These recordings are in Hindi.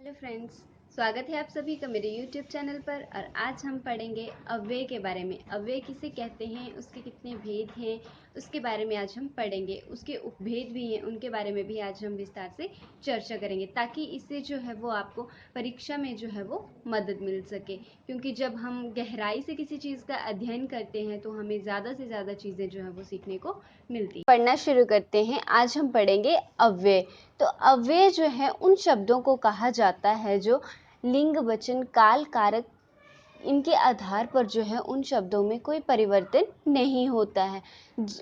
हेलो फ्रेंड्स, स्वागत है आप सभी का मेरे YouTube चैनल पर। और आज हम पढ़ेंगे अव्यय के बारे में। अव्यय किसे कहते हैं, उसके कितने भेद हैं, उसके बारे में आज हम पढ़ेंगे। उसके उपभेद भी हैं, उनके बारे में भी आज हम विस्तार से चर्चा करेंगे, ताकि इससे जो है वो आपको परीक्षा में जो है वो मदद मिल सके। क्योंकि जब हम गहराई से किसी चीज़ का अध्ययन करते हैं तो हमें ज़्यादा से ज़्यादा चीज़ें जो है वो सीखने को मिलती हैं। पढ़ना शुरू करते हैं। आज हम पढ़ेंगे अव्यय। तो अव्यय जो है उन शब्दों को कहा जाता है जो लिंग, वचन, काल, कारक इनके आधार पर जो है उन शब्दों में कोई परिवर्तन नहीं होता है।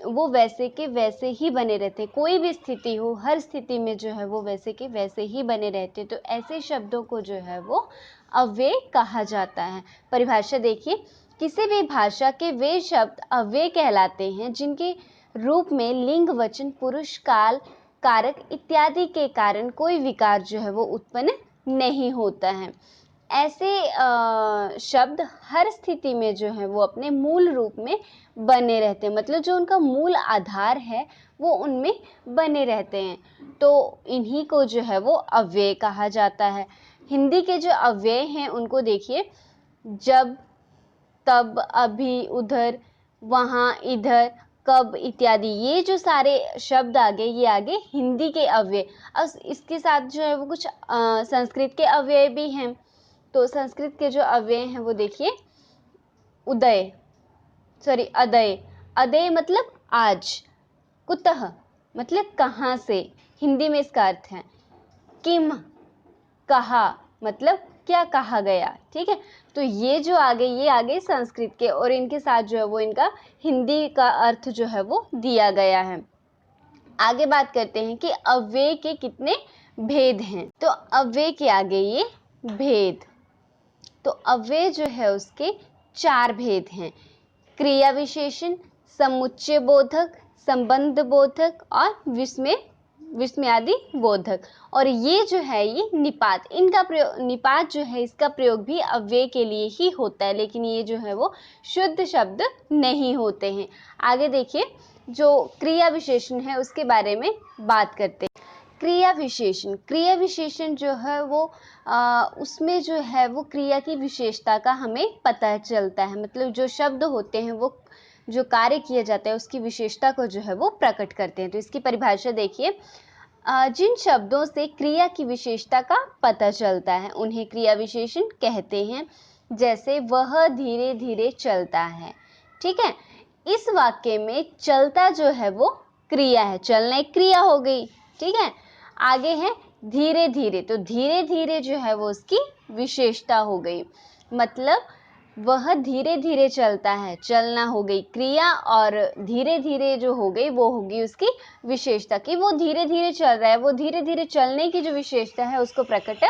वो वैसे के वैसे ही बने रहते हैं। कोई भी स्थिति हो, हर स्थिति में जो है वो वैसे के वैसे ही बने रहते। तो ऐसे शब्दों को जो है वो अव्यय कहा जाता है। परिभाषा देखिए, किसी भी भाषा के वे शब्द अव्यय कहलाते हैं जिनके रूप में लिंग, वचन, पुरुष, काल, कारक इत्यादि के कारण कोई विकार जो है वो उत्पन्न नहीं होता है। ऐसे शब्द हर स्थिति में जो है वो अपने मूल रूप में बने रहते हैं। मतलब जो उनका मूल आधार है वो उनमें बने रहते हैं। तो इन्हीं को जो है वो अव्यय कहा जाता है। हिंदी के जो अव्यय हैं उनको देखिए, जब, तब, अभी, उधर, वहाँ, इधर, कब इत्यादि, ये जो सारे शब्द आगे, ये आगे हिंदी के अव्यय। अब इसके साथ जो है वो कुछ संस्कृत के अव्यय भी हैं। तो संस्कृत के जो अव्यय हैं वो देखिए, अदय। अदय मतलब आज। कुतः मतलब कहाँ से। हिंदी में इसका अर्थ है। किम, कहा, मतलब क्या कहा गया। ठीक है, तो ये जो आगे, ये आगे संस्कृत के, और इनके साथ जो है वो इनका हिंदी का अर्थ जो है वो दिया गया है। आगे बात करते हैं कि अव्यय के कितने भेद हैं। तो अव्यय के आगे ये भेद, तो अव्यय जो है उसके 4 भेद हैं। क्रिया विशेषण, समुच्चय बोधक, संबंध बोधक और विस्मयादि बोधक। और ये जो है ये निपात, इनका प्रयोग, निपात जो है इसका प्रयोग भी अव्यय के लिए ही होता है, लेकिन ये जो है वो शुद्ध शब्द नहीं होते हैं। आगे देखिए, जो क्रिया विशेषण है उसके बारे में बात करते हैं। क्रिया विशेषण जो है वो उसमें जो है वो क्रिया की विशेषता का हमें पता चलता है। मतलब जो शब्द होते हैं वो जो कार्य किया जाता है उसकी विशेषता को जो है वो प्रकट करते हैं। तो इसकी परिभाषा देखिए, जिन शब्दों से क्रिया की विशेषता का पता चलता है उन्हें क्रिया विशेषण कहते हैं। जैसे वह धीरे धीरे चलता है। ठीक है, इस वाक्य में चलता जो है वो क्रिया है, चलना एक क्रिया हो गई। ठीक है, आगे है धीरे धीरे, तो धीरे धीरे जो है वो उसकी विशेषता हो गई। मतलब वह धीरे धीरे चलता है, चलना हो गई क्रिया, और धीरे धीरे जो हो गई वो होगी उसकी विशेषता, कि वो धीरे धीरे चल रहा है, वो धीरे धीरे चलने की जो विशेषता है उसको प्रकट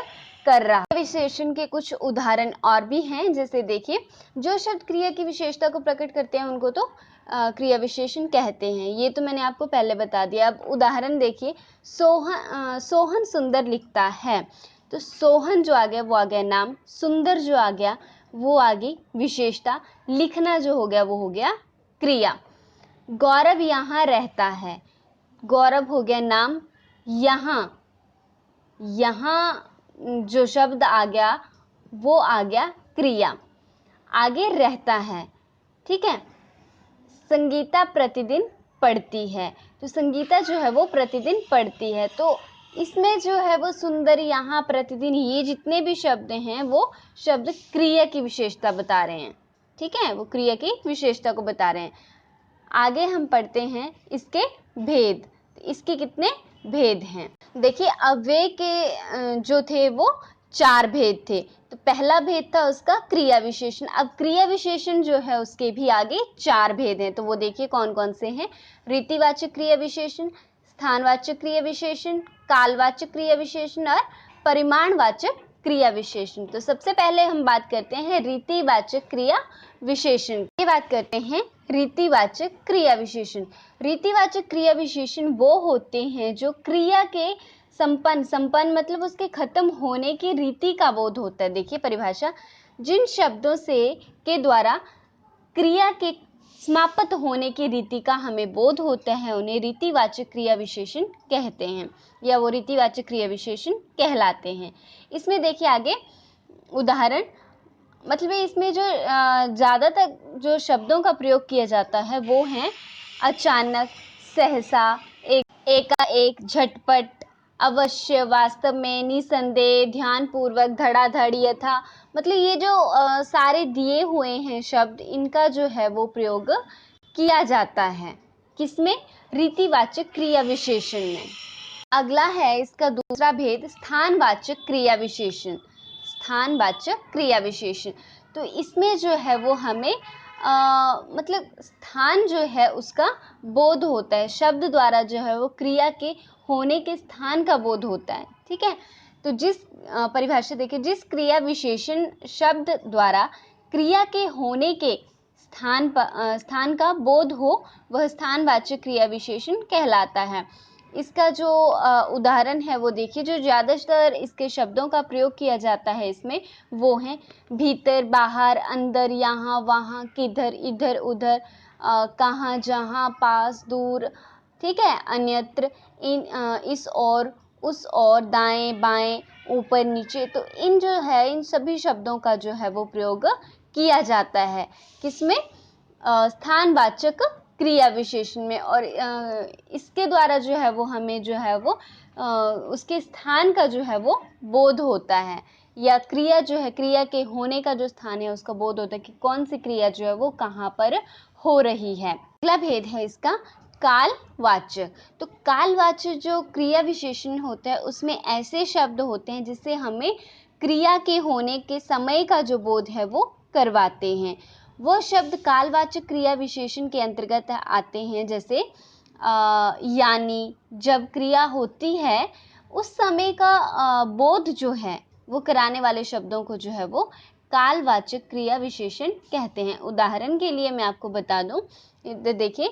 कर रहा है। विशेषण के कुछ उदाहरण और भी हैं, जैसे देखिए, जो शब्द क्रिया की विशेषता को प्रकट करते हैं उनको तो क्रिया विशेषण कहते हैं। ये तो मैंने आपको पहले बता दिया। अब उदाहरण देखिए, सोहन सुंदर लिखता है। तो सोहन जो आ गया वो आ गया नाम, सुंदर जो आ गया वो आ गई विशेषता, लिखना जो हो गया वो हो गया क्रिया। गौरव यहाँ रहता है, गौरव हो गया नाम, यहाँ जो शब्द आ गया वो आ गया क्रिया। आगे रहता है। ठीक है, संगीता प्रतिदिन पढ़ती है। तो संगीता जो है वो प्रतिदिन पढ़ती है। तो इसमें जो है वो सुंदर, यहाँ, प्रतिदिन, ये जितने भी शब्द हैं वो शब्द क्रिया की विशेषता बता रहे हैं। ठीक है, वो क्रिया की विशेषता को बता रहे हैं। आगे हम पढ़ते हैं इसके भेद। इसके कितने भेद हैं देखिए। अव्यय के जो थे वो 4 भेद थे। तो पहला भेद था उसका क्रिया विशेषण। अब क्रिया विशेषण जो है उसके भी आगे 4 भेद हैं। तो वो देखिए कौन कौन से हैं। रीतिवाचक क्रिया विशेषण, स्थानवाचक क्रिया विशेषण, कालवाचक क्रिया विशेषण और परिमाणवाचक क्रिया विशेषण। तो सबसे पहले हम बात करते हैं रीतिवाचक क्रिया विशेषण की। बात करते हैं रीतिवाचक क्रिया विशेषण। रीतिवाचक क्रिया विशेषण वो होते हैं जो क्रिया के संपन्न मतलब उसके खत्म होने की रीति का बोध होता है। देखिए परिभाषा, जिन शब्दों से के द्वारा क्रिया के समाप्त होने की रीति का हमें बोध होता है, उन्हें रीतिवाचक क्रिया विशेषण कहते हैं, या वो रीतिवाचक क्रिया विशेषण कहलाते हैं। इसमें देखिए आगे उदाहरण, मतलब इसमें जो ज़्यादातर जो शब्दों का प्रयोग किया जाता है वो हैं अचानक, सहसा, एकाएक, झटपट, अवश्य, वास्तव में, निसंदेह, ध्यानपूर्वक, धड़ाधड़, यथा। मतलब ये जो सारे दिए हुए हैं शब्द, इनका जो है वो प्रयोग किया जाता है किसमें? रीतिवाचक क्रिया विशेषण में। अगला है इसका दूसरा भेद, स्थानवाचक क्रिया विशेषण। स्थानवाचक क्रिया विशेषण, तो इसमें जो है वो हमें मतलब स्थान जो है उसका बोध होता है, शब्द द्वारा जो है वो क्रिया के होने के स्थान का बोध होता है। ठीक है, तो जिस परिभाषा देखिए, जिस क्रिया विशेषण शब्द द्वारा क्रिया के होने के स्थान का बोध हो, वह स्थानवाचक क्रिया विशेषण कहलाता है। इसका जो उदाहरण है वो देखिए, जो ज़्यादातर इसके शब्दों का प्रयोग किया जाता है इसमें वो हैं भीतर, बाहर, अंदर, यहाँ, वहाँ, किधर, इधर, उधर, कहाँ, जहाँ, पास, दूर, ठीक है, अन्यत्र, इस ओर, उस ओर, दाएं, बाएं, ऊपर, नीचे। तो इन जो है इन सभी शब्दों का जो है वो प्रयोग किया जाता है किसमें? स्थानवाचक क्रिया विशेषण में। और इसके द्वारा जो है वो हमें जो है वो उसके स्थान का जो है वो बोध होता है, या क्रिया जो है, क्रिया के होने का जो स्थान है उसका बोध होता है कि कौन सी क्रिया जो है वो कहाँ पर हो रही है। अगला भेद है इसका कालवाचक। तो कालवाचक जो क्रिया विशेषण होता है उसमें ऐसे शब्द होते हैं जिससे हमें क्रिया के होने के समय का जो बोध है वो करवाते हैं। वो शब्द कालवाचक क्रिया विशेषण के अंतर्गत आते हैं, जैसे यानी, जब क्रिया होती है उस समय का बोध जो है वो कराने वाले शब्दों को जो है वो कालवाचक क्रिया विशेषण कहते हैं। उदाहरण के लिए मैं आपको बता दूं, देखिए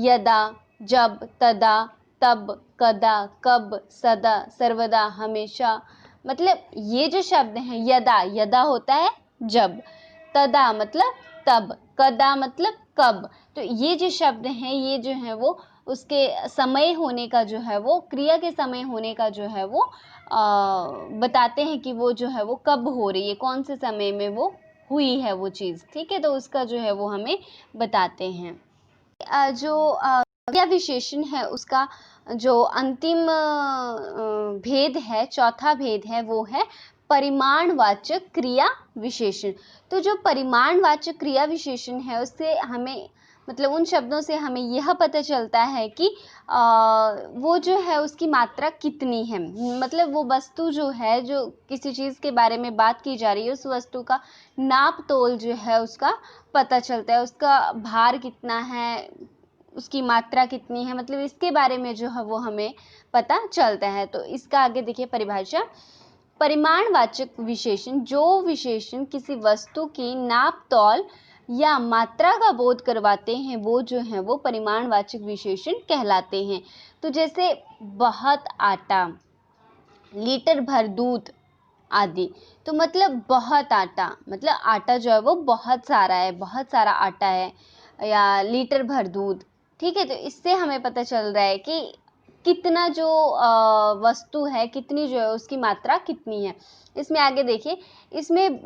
यदा, जब, तदा, तब, कदा, कब, सदा, सर्वदा, हमेशा। मतलब ये जो शब्द हैं, यदा, यदा होता है जब, तदा मतलब तब, कदा मतलब कब। तो ये जो शब्द हैं ये जो है वो उसके समय होने का जो है वो, क्रिया के समय होने का जो है वो बताते हैं कि वो जो है वो कब हो रही है, कौन से समय में वो हुई है वो चीज़। ठीक है, तो उसका जो है वो हमें बताते हैं। जो क्रिया विशेषण है उसका जो अंतिम भेद है, चौथा भेद है, वो है परिमाणवाचक क्रिया विशेषण। तो जो परिमाणवाचक क्रिया विशेषण है उससे हमें, मतलब उन शब्दों से हमें यह पता चलता है कि वो जो है उसकी मात्रा कितनी है। मतलब वो वस्तु जो है, जो किसी चीज़ के बारे में बात की जा रही है, उस वस्तु का नाप तोल जो है उसका पता चलता है, उसका भार कितना है, उसकी मात्रा कितनी है, मतलब इसके बारे में जो है वो हमें पता चलता है। तो इसका आगे देखिए परिभाषा, परिमाणवाचक विशेषण, जो विशेषण किसी वस्तु की नाप तौल या मात्रा का बोध करवाते हैं वो जो है वो परिमाणवाचक विशेषण कहलाते हैं। तो जैसे बहुत आटा, लीटर भर दूध आदि। तो मतलब बहुत आटा, मतलब आटा जो है वो बहुत सारा है, बहुत सारा आटा है, या लीटर भर दूध। ठीक है, तो इससे हमें पता चल रहा है कि कितना जो वस्तु है, कितनी जो है उसकी मात्रा कितनी है। इसमें आगे देखिए, इसमें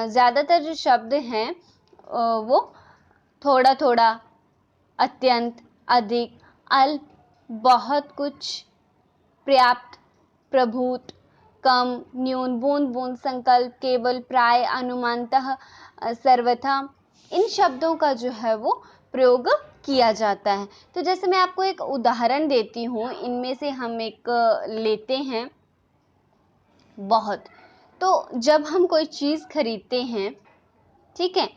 ज़्यादातर जो शब्द हैं वो थोड़ा थोड़ा, अत्यंत, अधिक, अल्प, बहुत कुछ, पर्याप्त, प्रभुत, कम, न्यून, बूंद बूंद, संकल्प, केवल, प्राय, अनुमानतः, सर्वथा, इन शब्दों का जो है वो प्रयोग किया जाता है। तो जैसे मैं आपको एक उदाहरण देती हूँ, इनमें से हम एक लेते हैं बहुत। तो जब हम कोई चीज़ खरीदते हैं, ठीक है,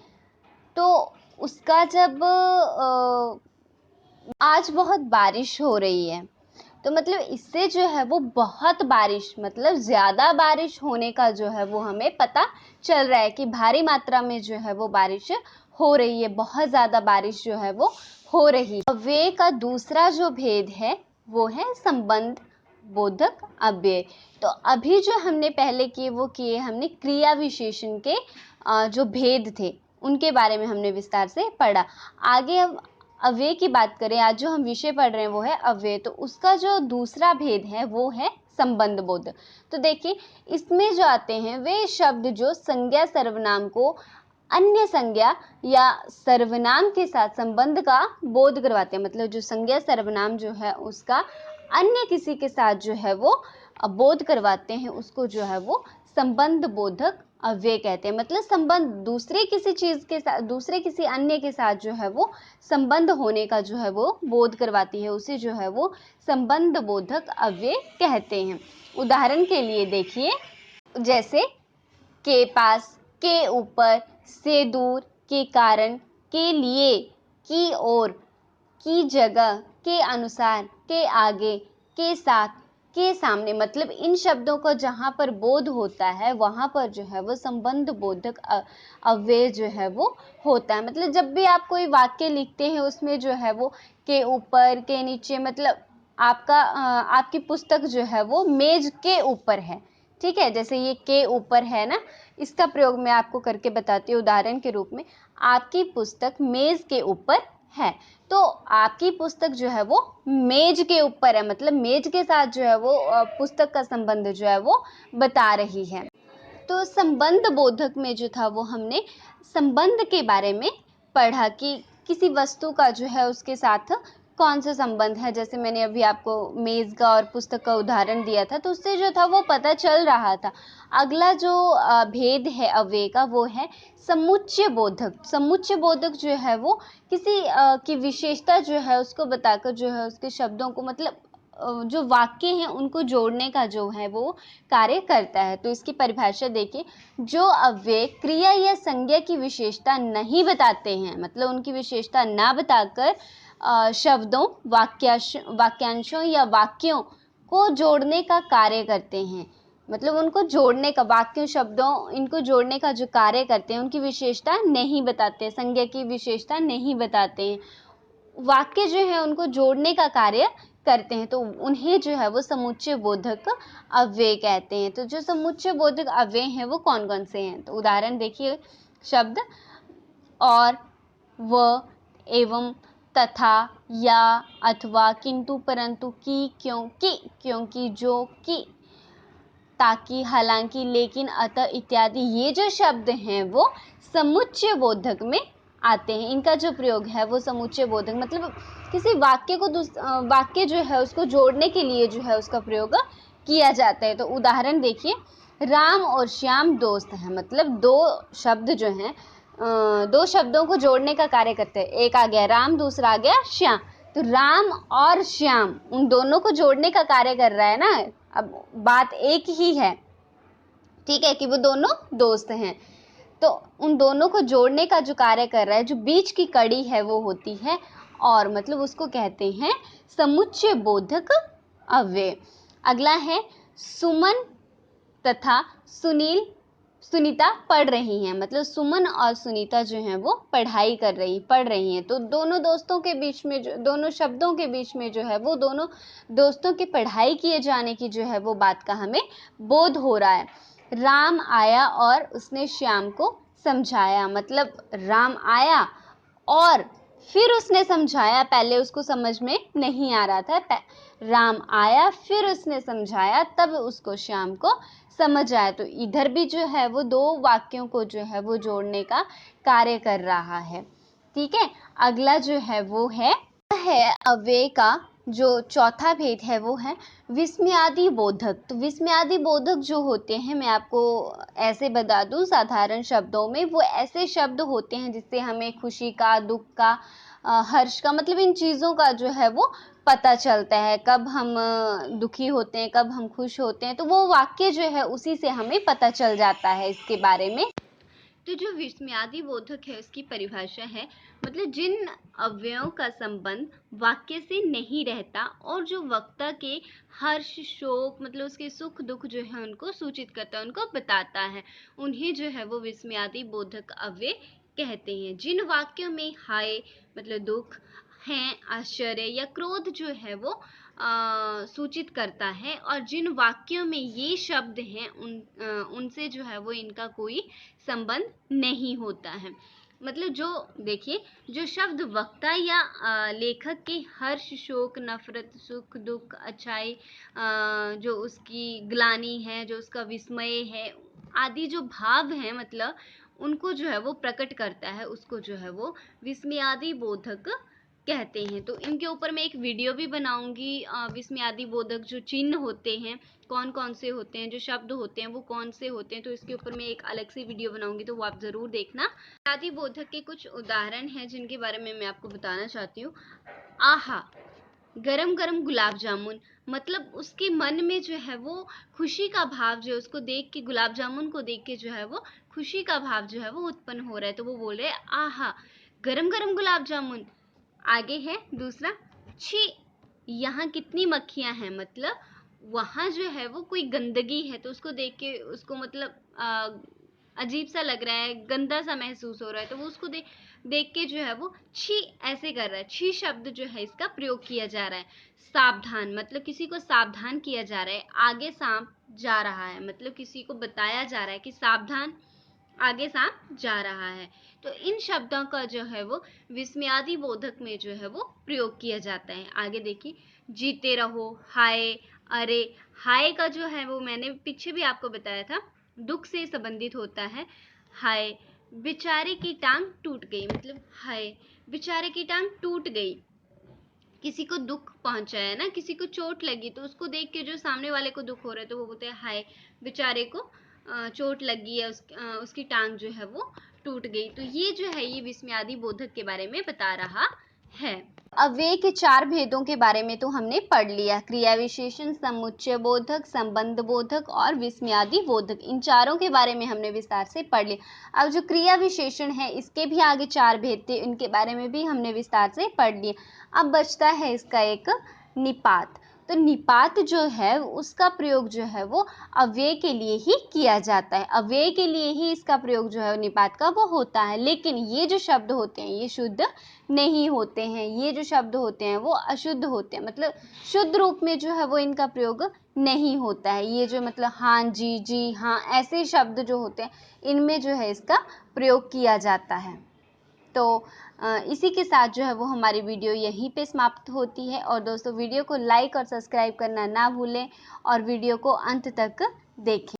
तो उसका जब आज बहुत बारिश हो रही है, तो मतलब इससे जो है वो बहुत बारिश, मतलब ज़्यादा बारिश होने का जो है वो हमें पता चल रहा है कि भारी मात्रा में जो है वो बारिश हो रही है, बहुत ज़्यादा बारिश जो है वो हो रही है। अव्यय का दूसरा जो भेद है वो है संबंध बोधक अव्यय। तो अभी जो हमने पहले किए वो किए हमने क्रिया विशेषण के जो भेद थे उनके बारे में हमने विस्तार से पढ़ा। आगे अब अव्यय की बात करें, आज जो हम विषय पढ़ रहे हैं वो है अव्यय, तो उसका जो दूसरा भेद है वो है संबंध बोधक। तो देखिए इसमें जो आते हैं वे शब्द जो संज्ञा सर्वनाम को अन्य संज्ञा या सर्वनाम के साथ संबंध का बोध करवाते हैं, मतलब जो संज्ञा सर्वनाम जो है उसका अन्य किसी के साथ जो है वो बोध करवाते हैं, उसको जो है वो संबंध बोधक अव्यय कहते हैं। मतलब संबंध दूसरे किसी चीज के साथ, दूसरे किसी अन्य के साथ जो है वो संबंध होने का जो है वो बोध करवाती है, उसे जो है वो संबंध बोधक अव्यय कहते हैं। उदाहरण के लिए देखिए, जैसे के पास, के ऊपर, से दूर, के कारण, के लिए, की ओर, की जगह, के अनुसार, के आगे, के साथ, के सामने। मतलब इन शब्दों को जहाँ पर बोध होता है वहाँ पर जो है वो संबंध बोधक अव्यय जो है वो होता है। मतलब जब भी आप कोई वाक्य लिखते हैं उसमें जो है वो के ऊपर, के नीचे, मतलब आपकी पुस्तक जो है वो मेज के ऊपर है, ठीक है। जैसे ये के ऊपर है ना, इसका प्रयोग मैं आपको करके बताती हूँ उदाहरण के रूप में। आपकी पुस्तक मेज के ऊपर है, तो आपकी पुस्तक जो है वो मेज के ऊपर है, मतलब मेज के साथ जो है वो पुस्तक का संबंध जो है वो बता रही है। तो संबंध बोधक में जो था वो हमने संबंध के बारे में पढ़ा कि किसी वस्तु का जो है उसके साथ कौन सा संबंध है। जैसे मैंने अभी आपको मेज का और पुस्तक का उदाहरण दिया था, तो उससे जो था वो पता चल रहा था। अगला जो भेद है अव्यय का वो है समुच्चय बोधक। समुच्चय बोधक जो है वो किसी की विशेषता जो है उसको बताकर जो है उसके शब्दों को, मतलब जो वाक्य हैं उनको जोड़ने का जो है वो कार्य करता है। तो इसकी परिभाषा देखिए, जो अव्यय क्रिया या संज्ञा की विशेषता नहीं बताते हैं, मतलब उनकी विशेषता ना बताकर शब्दों, वाक्यांशों या वाक्यों को जोड़ने का कार्य करते हैं, मतलब उनको जोड़ने का, वाक्यों, शब्दों, इनको जोड़ने का जो कार्य करते हैं उनकी विशेषता नहीं बताते, संज्ञा की विशेषता नहीं बताते हैं, वाक्य जो है उनको जोड़ने का कार्य करते हैं, तो उन्हें जो है वो समुच्चय बोधक अव्यय कहते हैं। तो जो समुच्चय बोधक अव्यय हैं वो कौन कौन से हैं, तो उदाहरण देखिए, शब्द और, व, एवं, तथा, या, अथवा, किंतु, परंतु, की, क्योंकि, क्योंकि, जो, कि, ताकि, हालांकि, लेकिन, अतः इत्यादि। ये जो शब्द हैं वो समुच्चय बोधक में आते हैं। इनका जो प्रयोग है वो समुच्चय बोधक, मतलब किसी वाक्य को वाक्य जो है उसको जोड़ने के लिए जो है उसका प्रयोग किया जाता है। तो उदाहरण देखिए, राम और श्याम दोस्त हैं, मतलब दो शब्द जो हैं दो शब्दों को जोड़ने का कार्य करते हैं। एक आ गया राम, दूसरा आ गया श्याम, तो राम और श्याम उन दोनों को जोड़ने का कार्य कर रहा है ना। अब बात एक ही है, ठीक है, कि वो दोनों दोस्त हैं, तो उन दोनों को जोड़ने का जो कार्य कर रहा है, जो बीच की कड़ी है वो होती है, और मतलब उसको कहते हैं समुच्चय बोधक अव्यय। अगला है सुमन तथा सुनील, सुनीता पढ़ रही हैं, मतलब सुमन और सुनीता जो हैं वो पढ़ रही हैं, तो दोनों दोस्तों के बीच में जो, दोनों शब्दों के बीच में जो है वो दोनों दोस्तों की पढ़ाई किए जाने की जो है वो बात का हमें बोध हो रहा है। राम आया और उसने श्याम को समझाया, मतलब राम आया और फिर उसने समझाया, पहले उसको समझ में नहीं आ रहा था, राम आया फिर उसने समझाया, तब उसको श्याम को समझ आया। तो इधर भी जो है वो दो वाक्यों को जो है वो जोड़ने का कार्य कर रहा है, ठीक है। अगला जो है वो है अव्यय का जो चौथा भेद है वो है विस्मयादि बोधक। तो विस्मयादि बोधक जो होते हैं, मैं आपको ऐसे बता दूं साधारण शब्दों में, वो ऐसे शब्द होते हैं जिससे हमें खुशी का, दुख का, हर्ष का, मतलब इन चीज़ों का जो है वो पता चलता है, कब हम दुखी होते हैं, कब हम खुश होते हैं, तो वो वाक्य जो है उसी से हमें पता चल जाता है इसके बारे में। तो जो विस्मयादि बोधक है उसकी परिभाषा है, मतलब जिन अवयवों का संबंध वाक्य से नहीं रहता और जो वक्ता के हर्ष, शोक, मतलब उसके सुख दुख जो है उनको सूचित करता है, उनको बताता है, उन्हें जो है वो विस्मयादि बोधक अव्यय कहते हैं। जिन वाक्यों में हाय मतलब दुख हैं, आश्चर्य या क्रोध जो है वो सूचित करता है, और जिन वाक्यों में ये शब्द हैं उनसे जो है वो इनका कोई संबंध नहीं होता है। मतलब जो देखिए, जो शब्द वक्ता या लेखक के हर्ष, शोक, नफरत, सुख, दुख, अच्छाई, जो उसकी ग्लानि है, जो उसका विस्मय है, आदि जो भाव हैं, मतलब उनको जो है वो प्रकट करता है, उसको जो है वो विस्मयादि बोधक कहते हैं। तो इनके ऊपर मैं एक वीडियो भी बनाऊंगी, विस्मयादि बोधक जो चिन्ह होते हैं कौन कौन से होते हैं, जो शब्द होते हैं वो कौन से होते हैं, तो इसके ऊपर मैं एक अलग से वीडियो बनाऊंगी, तो वो आप ज़रूर देखना। विस्मयादि बोधक के कुछ उदाहरण हैं जिनके बारे में मैं आपको बताना चाहती हूँ। आहा, गरम गरम गुलाब जामुन, मतलब उसके मन में जो है वो खुशी का भाव, जो उसको देख के, गुलाब जामुन को देख के जो है वो खुशी का भाव जो है वो उत्पन्न हो रहा है, तो वो बोल रहे हैं आहा, गरम गरम गुलाब जामुन। आगे है दूसरा, छी, यहाँ कितनी मक्खियाँ हैं, मतलब वहाँ जो है वो कोई गंदगी है, तो उसको देख के उसको मतलब अजीब सा लग रहा है, गंदा सा महसूस हो रहा है, तो वो उसको देख के जो है वो छी ऐसे कर रहा है। छी शब्द जो है इसका प्रयोग किया जा रहा है। सावधान, मतलब किसी को सावधान किया जा रहा है, आगे सांप जा रहा है, मतलब किसी को बताया जा रहा है कि सावधान, आगे सांप जा रहा है। तो इन शब्दों का जो है वो विस्मयादि बोधक में जो है वो प्रयोग किया जाता है। आगे देखिए, जीते रहो, हाय, अरे। हाय का जो है वो मैंने पीछे भी आपको बताया था, दुख से संबंधित होता है। हाय, बेचारे की टांग टूट गई, मतलब हाय, बेचारे की टांग टूट गई, किसी को दुख पहुंचा है ना, किसी को चोट लगी, तो उसको देख के जो सामने वाले को दुख हो रहा है, तो वो बोलते हैं हाय, बेचारे को चोट लगी है, उसकी टांग जो है वो टूट गई। तो ये जो है ये विस्मयादि बोधक के बारे में बता रहा है। अव्यय के 4 भेदों के बारे में तो हमने पढ़ लिया, क्रिया विशेषण, समुच्चय बोधक, संबंध बोधक और विस्मयादि बोधक, इन चारों के बारे में हमने विस्तार से पढ़ लिया। अब जो क्रिया विशेषण है इसके भी आगे 4 भेद थे, इनके बारे में भी हमने विस्तार से पढ़ लिया। अब बचता है इसका एक निपात। तो निपात जो है उसका प्रयोग जो है वो अव्यय के लिए ही किया जाता है, अव्यय के लिए ही इसका प्रयोग जो है निपात का वो होता है। लेकिन ये जो शब्द होते हैं ये शुद्ध नहीं होते हैं, ये जो शब्द होते हैं वो अशुद्ध होते हैं, मतलब शुद्ध रूप में जो है वो इनका प्रयोग नहीं होता है। ये जो मतलब हाँ जी, जी हाँ, ऐसे शब्द जो होते हैं इनमें जो है इसका प्रयोग किया जाता है। तो इसी के साथ जो है वो हमारी वीडियो यहीं पे समाप्त होती है। और दोस्तों वीडियो को लाइक और सब्सक्राइब करना ना भूलें और वीडियो को अंत तक देखें।